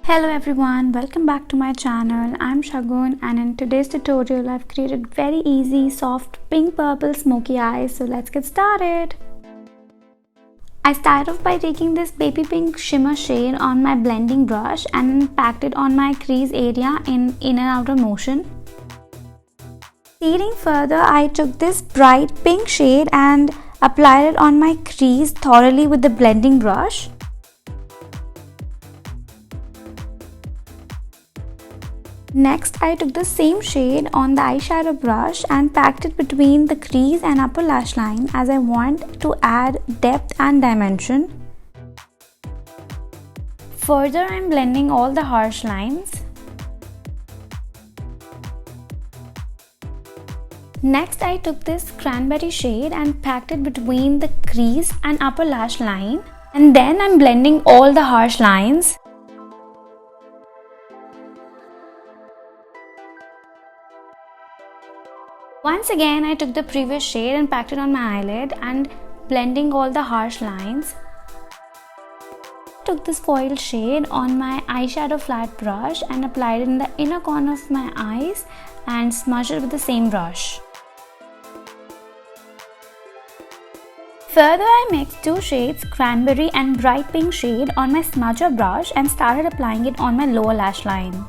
Hello everyone, welcome back to my channel. I'm Shagun and in today's tutorial I've created very easy soft pink purple smoky eyes. So let's get started. I started off by taking this baby pink shimmer shade on my blending brush and packed it on my crease area in and outer motion. Proceeding further, I took this bright pink shade and applied it on my crease thoroughly with the blending brush. Next, I took the same shade on the eyeshadow brush and packed it between the crease and upper lash line as I want to add depth and dimension. Further, I am blending all the harsh lines. Next, I took this cranberry shade and packed it between the crease and upper lash line. And then I'm blending all the harsh lines. Once again, I took the previous shade and packed it on my eyelid and blending all the harsh lines. Took this foil shade on my eyeshadow flat brush and applied it in the inner corner of my eyes and smudged it with the same brush. Further, I mixed two shades, cranberry and bright pink shade, on my smudger brush and started applying it on my lower lash line.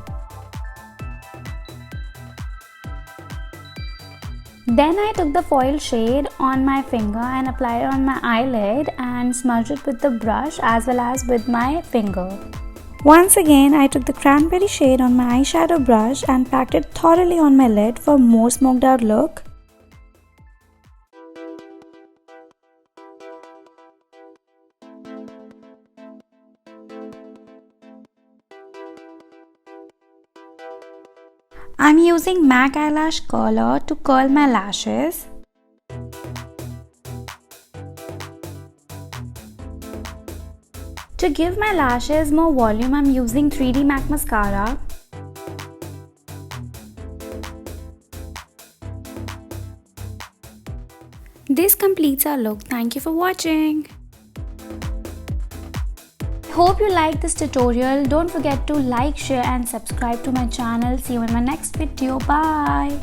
Then I took the foil shade on my finger and applied it on my eyelid and smudged it with the brush as well as with my finger. Once again, I took the cranberry shade on my eyeshadow brush and packed it thoroughly on my lid for a more smoked out look. I'm using MAC eyelash curler to curl my lashes. To give my lashes more volume, I'm using 3D MAC mascara. This completes our look. Thank you for watching. Hope you liked this tutorial. Don't forget to like, share and subscribe to my channel. See you in my next video. Bye.